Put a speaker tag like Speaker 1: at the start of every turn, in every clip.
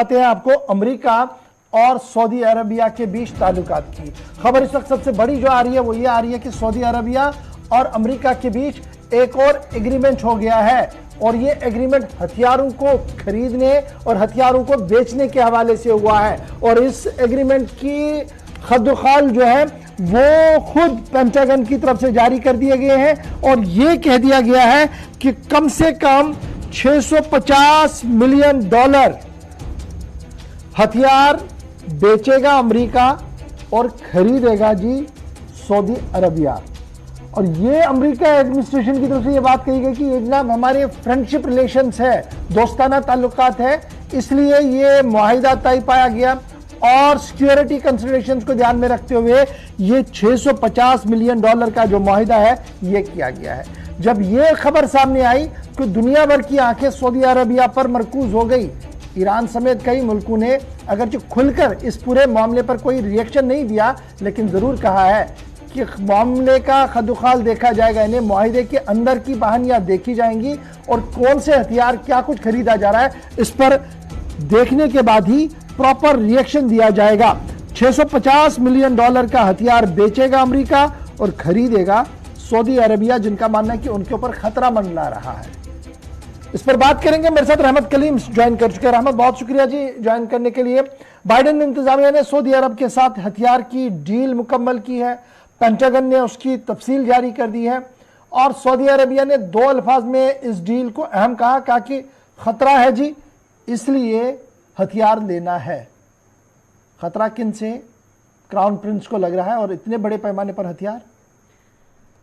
Speaker 1: आते हैं आपको अमेरिका और सऊदी अरबिया के बीच ताल्लुकात की खबर। इस वक्त सबसे बड़ी जो आ रही है वो ये आ रही है कि सऊदी अरबिया और अमेरिका के बीच एक और एग्रीमेंट हो गया है और ये एग्रीमेंट हथियारों को खरीदने और हथियारों को बेचने के हवाले से हुआ है। और इस एग्रीमेंट की खद्दुखाल जो है वो खुद पेंटागन की तरफ से जारी कर दिए गए हैं और ये कह दिया गया है कि कम से कम $650 मिलियन हथियार बेचेगा अमेरिका और खरीदेगा जी सऊदी अरबिया। और ये अमेरिका एडमिनिस्ट्रेशन की तरफ से ये बात कही गई कि ये जनाब हमारे फ्रेंडशिप रिलेशंस है, दोस्ताना ताल्लुकात है, इसलिए ये मुआहिदा तय पाया गया और सिक्योरिटी कंसिडरेशंस को ध्यान में रखते हुए ये $650 मिलियन का जो मुआहिदा है ये किया गया है। जब ये खबर सामने आई तो दुनिया भर की आंखें सऊदी अरबिया पर मरकूज हो गई। ईरान समेत कई मुल्कों ने अगरचे खुलकर इस पूरे मामले पर कोई रिएक्शन नहीं दिया, लेकिन जरूर कहा है कि मामले का खदुखाल देखा जाएगा, इन्हें मुआहिदे के अंदर की बहानियां देखी जाएंगी और कौन से हथियार क्या कुछ खरीदा जा रहा है इस पर देखने के बाद ही प्रॉपर रिएक्शन दिया जाएगा। $650 मिलियन का हथियार बेचेगा अमेरिका और खरीदेगा सऊदी अरबिया, जिनका मानना है कि उनके ऊपर खतरा मंडरा रहा है। इस पर बात करेंगे, मेरे साथ रहमत कलीम ज्वाइन कर चुके हैं। रहमत, बहुत शुक्रिया जी ज्वाइन करने के लिए। बाइडेन इंतजामिया ने सऊदी अरब के साथ हथियार की डील मुकम्मल की है, पेंटागन ने उसकी तफसील जारी कर दी है और सऊदी अरबिया ने दो अल्फाज में इस डील को अहम कहा कि खतरा है जी, इसलिए हथियार लेना है। खतरा किन से? क्राउन प्रिंस को लग रहा है। और इतने बड़े पैमाने पर हथियार?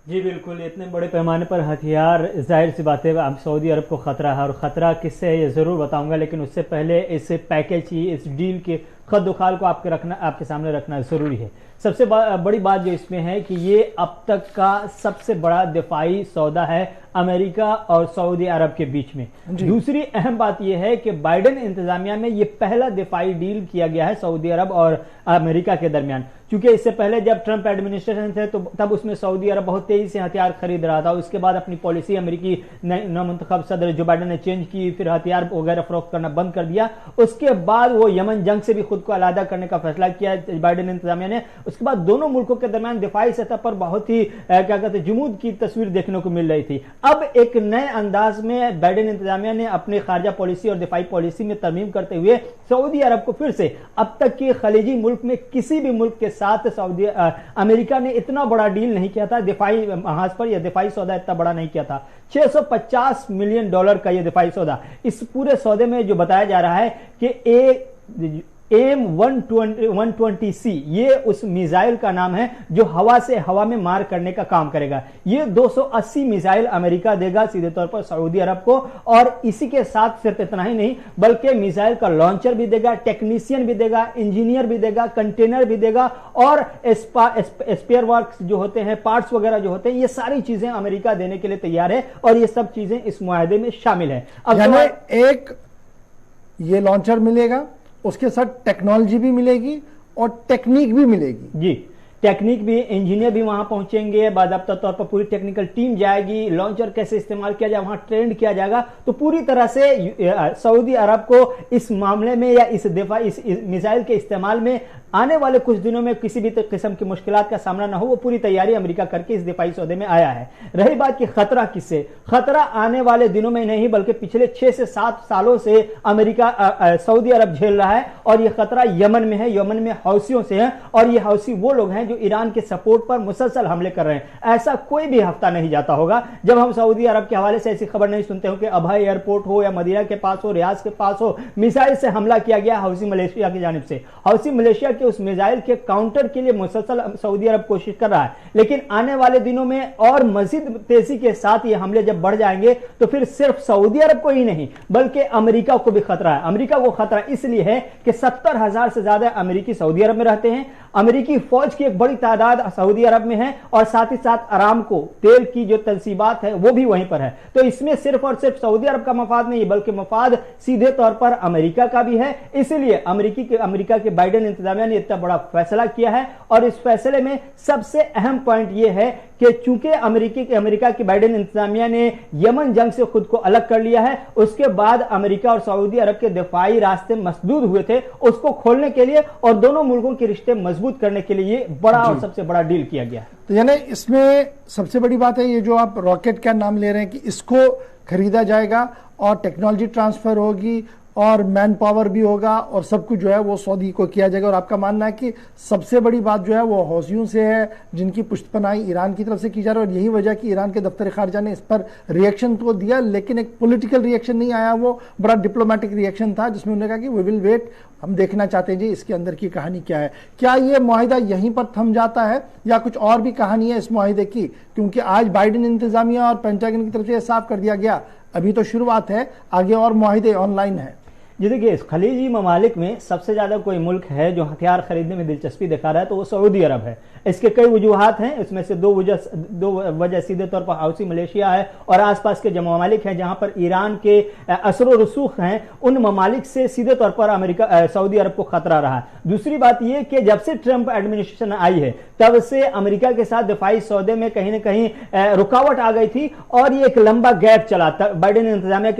Speaker 2: जी बिल्कुल, इतने बड़े पैमाने पर हथियार, जाहिर सी बात है अब सऊदी अरब को खतरा है और खतरा किससे है ये ज़रूर बताऊंगा, लेकिन उससे पहले इस पैकेज की, इस डील के खद्दुखाल को आपके सामने रखना ज़रूरी है। सबसे बड़ी बात जो इसमें है कि ये अब तक का सबसे बड़ा दिफाई सौदा है अमेरिका और सऊदी अरब के बीच में। दूसरी अहम बात यह है कि बाइडेन इंतजामिया में ये पहला दिफाई डील किया गया है सऊदी अरब और अमेरिका के दरमियान, क्योंकि इससे पहले जब ट्रंप एडमिनिस्ट्रेशन थे तो तब उसमें सऊदी अरब बहुत तेजी से हथियार खरीद रहा था। उसके बाद अपनी पॉलिसी अमेरिकी नवमंतखब सदर जो बाइडेन ने चेंज की, फिर हथियार वगैरह फरोख्त करना बंद कर दिया। उसके बाद वो यमन जंग से भी खुद को अलहदा करने का फैसला किया बाइडेन इंतजामिया ने। उसके बाद दोनों मुल्कों के दरमियान दिफाई सतह पर बहुत ही क्या कहते हैं जुमूद की तस्वीर देखने को मिल रही थी। अब एक नए अंदाज में बाइडेन इंतजामिया ने अपनी खारजा पॉलिसी और दिफाई पॉलिसी में तरमीम करते हुए सऊदी अरब को फिर से अब तक के खलीजी मुल्क में किसी भी मुल्क के साथ अमेरिका ने इतना बड़ा डील नहीं किया था, दिफाई महाज पर यह दिफाई सौदा इतना बड़ा नहीं किया था। $650 मिलियन का यह दिफाई सौदा। इस पूरे सौदे में जो बताया जा रहा है कि AIM-120C ये उस मिसाइल का नाम है जो हवा से हवा में मार करने का काम करेगा। ये 280 मिसाइल अमेरिका देगा सीधे तौर पर सऊदी अरब को, और इसी के साथ सिर्फ इतना ही नहीं बल्कि मिसाइल का लॉन्चर भी देगा, टेक्नीशियन भी देगा, इंजीनियर भी देगा, कंटेनर भी देगा और स्पेयर वर्क्स जो होते हैं, पार्ट्स वगैरह जो होते हैं, ये सारी चीजें अमेरिका देने के लिए तैयार है और ये सब चीजें इस मुआहदे में शामिल है। अब
Speaker 1: एक ये लॉन्चर मिलेगा, उसके साथ टेक्नोलॉजी भी मिलेगी और टेक्निक भी मिलेगी।
Speaker 2: जी, टेक्निक भी, इंजीनियर भी वहां पहुंचेंगे, बाकायदा तौर पर पूरी टेक्निकल टीम जाएगी, लॉन्चर कैसे इस्तेमाल किया जाए वहां ट्रेंड किया जाएगा। तो पूरी तरह से सऊदी अरब को इस मामले में या इस मिसाइल के इस्तेमाल में आने वाले कुछ दिनों में किसी भी किस्म की मुश्किलात का सामना ना हो, वो पूरी तैयारी अमेरिका करके इस दिफाई सौदे में आया है। रही बात कि खतरा किससे? खतरा आने वाले दिनों में नहीं बल्कि पिछले 6 से 7 सालों से अमेरिका सऊदी अरब झेल रहा है और यह खतरा यमन में है। यमन में हौसियों से है और ये हौसी वो लोग हैं जो ईरान के सपोर्ट पर मुसलसल हमले कर रहे हैं। ऐसा कोई भी हफ्ता नहीं जाता होगा जब हम सऊदी अरब के हवाले से ऐसी खबर नहीं सुनते हो कि अबहा एयरपोर्ट हो या मदीना के पास हो, रियाज के पास हो, मिसाइल से हमला किया गया हौसी मलेशिया की जानिब से। हौसी मलेशिया के उस मिसाइल के काउंटर के लिए मुसलसल सऊदी अरब कोशिश कर रहा है, लेकिन आने वाले दिनों में और मजीद तेजी के साथ ये हमले जब बढ़ जाएंगे तो फिर सिर्फ सऊदी अरब को ही नहीं बल्कि अमेरिका को भी खतरा है। अमेरिका को खतरा इसलिए है कि 70,000 से ज्यादा अमेरिकी सऊदी अरब में रहते हैं। अमेरिकी फौज की एक बड़ी तादाद सऊदी अरब में है और साथ ही साथ अरामको तेल की जो तंसीबात है वो भी वहीं पर है। तो इसमें सिर्फ और सिर्फ सऊदी अरब का मफाद नहीं बल्कि मफाद सीधे तौर पर अमेरिका का भी है। इसलिए अमेरिका के बाइडेन इंतजामिया ने इतना बड़ा फैसला किया है और इस फैसले में सबसे अहम पॉइंट यह है کہ چونکہ امریکہ کی بائیڈن انتظامیہ نے یمن جنگ سے خود کو الگ کر لیا ہے، اس کے بعد امریکہ اور سعودی عرب کے دفاعی راستے مسدود ہوئے تھے، اس کو کھولنے کے لیے اور دونوں ملکوں کے رشتے مضبوط کرنے کے لیے یہ بڑا اور سب سے بڑا ڈیل کیا گیا ہے۔
Speaker 1: تو یعنی اس میں سب سے بڑی بات ہے یہ جو آپ راکٹ کا نام لے رہے ہیں کہ اس کو خریدا جائے گا اور ٹیکنالوجی ٹرانسفر ہوگی اور مین پاور بھی ہوگا اور سب کچھ جو ہے وہ سعودی کو کیا جائے گا، اور آپ کا ماننا ہے کہ سب سے بڑی بات جو ہے وہ حوثیوں سے ہے جن کی پشت پناہی ایران کی طرف سے کی جا رہی ہے، اور یہی وجہ کہ ایران کے دفتر خارجہ نے اس پر ریئیکشن تو دیا لیکن ایک پولیٹیکل ریئیکشن نہیں آیا، وہ بڑا ڈپلومیٹک ریئیکشن تھا جس میں انہوں نے کہا کہ وی ول ویٹ، ہم دیکھنا چاہتے ہیں جی اس کے اندر کی کہانی کیا ہے۔ کیا یہ معاہدہ یہیں پر تھم جاتا ہے یا کچھ اور بھی کہانی ہے اس معاہدے کی؟ کیونکہ آج بائیڈن انتظامیہ اور پینٹاگن کی طرف سے یہ صاف کر دیا گیا ابھی تو شروعات ہے، آگے اور معاہدے آن لائن ہیں۔
Speaker 2: جی دیکھیے، اس خلیجی ممالک میں سب سے زیادہ کوئی ملک ہے جو ہتھیار خریدنے میں دلچسپی دکھا رہا ہے تو وہ سعودی عرب ہے۔ اس کے کئی وجوہات ہیں، اس میں سے دو وجہ سیدھے طور پر حوثی ملیشیا ہے اور آس پاس کے جو ممالک ہیں جہاں پر ایران کے اثر و رسوخ ہیں، ان ممالک سے سیدھے طور پر سعودی عرب کو خطرہ رہا ہے۔ دوسری بات یہ کہ جب سے ٹرمپ ایڈمنسٹریشن آئی ہے تب سے امریکہ کے ساتھ دفاعی سودے میں کہیں نہ کہیں رکاوٹ آ گئی تھی اور یہ ایک لمبا گیپ چلا تھا بائیڈن انتظامیہ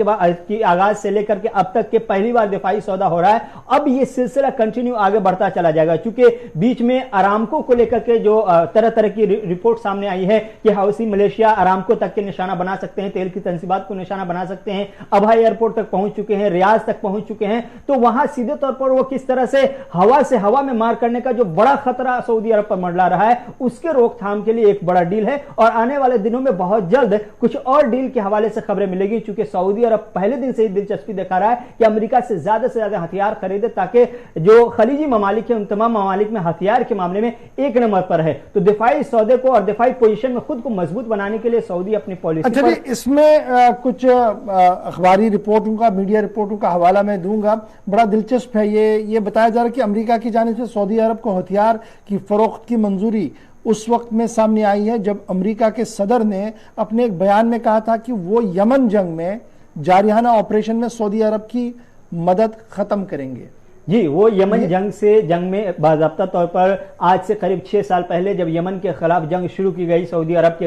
Speaker 2: کے آغاز سے لے کر کے اب تک کے پہلی بار دفاعی سودا ہو رہا ہے۔ اب یہ سلسلہ کنٹینیو آگے بڑھتا چلا جائے گا، چونکہ بیچ میں ارامکو کو لے کر کے جو طرح طرح کی رپورٹ سامنے آئی ہے کہ حوثی ملیشیا ارامکو تک کے نشانہ بنا سکتے ہیں، تیل کی تنصیبات کو نشانہ بنا سکتے ہیں، ابہا ایئرپورٹ تک پہنچ چکے ہیں، ریاض تک پہنچ چکے ہیں، تو وہاں سیدھے طور پر وہ کس طرح سے ہوا میں مار کرنے کا جو بڑا خطرہ سعودی عرب پر منڈلا رہا ہے اس کے روک تھام کے لیے ایک بڑا ڈیل ہے، اور آنے والے دنوں میں بہت جلد کچھ اور ڈیل کے حوالے سے خبریں ملے گی، چونکہ سعودی عرب پہلے دن سے ہی دلچسپی دکھا رہا ہے کہ امریکہ سے زیادہ ہتھیار خریدے تاکہ جو خلیجی ممالک ہیں ان تمام ممالک میں ہتھیار کے معاملے میں ایک نمبر پر ہے۔ تو دفاعی سودے کو اور دفاعی پوزیشن میں خود کو مضبوط بنانے کے لیے سعودی اپنی پالیسی
Speaker 1: اچھا جی، اس میں کچھ اخباری رپورٹوں کا، میڈیا رپورٹوں کا حوالہ میں دوں گا، بڑا دلچسپ ہے یہ بتایا جا رہا ہے کہ امریکہ کی جانب سے سعودی عرب کو ہتھیار کی فروخت کی منظوری اس وقت میں سامنے آئی ہے جب امریکہ کے صدر نے اپنے ایک بیان میں کہا تھا کہ وہ یمن جنگ میں جارحانہ آپریشن میں سعودی عرب کی مدد ختم کریں گے۔
Speaker 2: جی، وہ یمن جنگ میں باضابطہ طور پر آج سے قریب 6 سال پہلے جب یمن کے خلاف جنگ شروع کی گئی سعودی عرب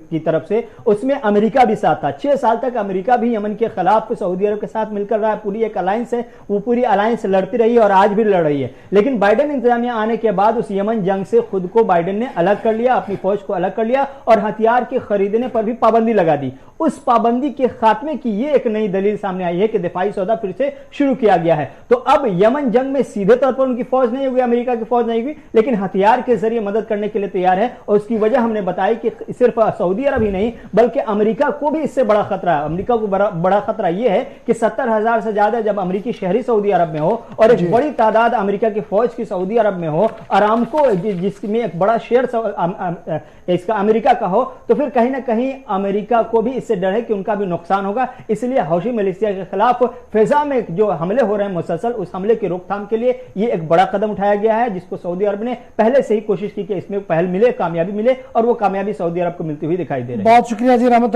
Speaker 2: کی طرف سے، اس میں امریکہ بھی ساتھ تھا۔ 6 سال تک امریکہ بھی یمن کے خلاف سعودی عرب کے ساتھ مل کر رہا ہے، پوری ایک الائنس ہے، وہ پوری الائنس لڑتی رہی ہے اور آج بھی لڑ رہی ہے۔ لیکن بائیڈن انتظامیہ آنے کے بعد اس یمن جنگ سے خود کو بائیڈن نے الگ کر لیا، اپنی فوج کو الگ کر لیا اور ہتھیار کے خریدنے پر بھی پابندی لگا دی۔ اس پابندی کے خاتمے کی یہ ایک نئی دلیل سامنے آئی ہے کہ دفاعی سودا پھر سے شروع کیا گیا ہے۔ تو اب یمن جنگ میں سیدھے طور پر ان کی فوج نہیں ہوئی، امریکہ کی فوج نہیں ہوئی، لیکن ہتھیار کے ذریعے مدد کرنے کے لیے تیار ہے، اور اس کی وجہ ہم نے بتائی کہ صرف سعودی عرب ہی نہیں بلکہ امریکہ کو بھی اس سے بڑا خطرہ ہے۔ امریکہ کو بڑا خطرہ یہ ہے کہ 70,000 سے زیادہ جب امریکی شہری سعودی عرب میں ہو اور ایک بڑی تعداد امریکہ کی فوج کی سعودی عرب میں ہو، ارامکو جس میں ایک بڑا شیئر اس کا امریکہ کا ہو، تو پھر کہیں نہ کہیں امریکہ کو بھی اس سے ڈر ہے کہ ان کا بھی نقصان ہوگا۔ اس لیے حوثی ملیشیا کے خلاف فضا میں جو حملے ہو رہے ہیں مسلسل، اس حملے کی روک تھام کے لیے یہ ایک بڑا قدم اٹھایا گیا ہے، جس کو سعودی عرب نے پہلے سے ہی کوشش کی کہ اس میں پہل ملے، کامیابی ملے، اور وہ کامیابی سعودی عرب کو ملتی ہوئی دکھائی دے رہی ہے۔
Speaker 1: بہت شکریہ جی رحمت۔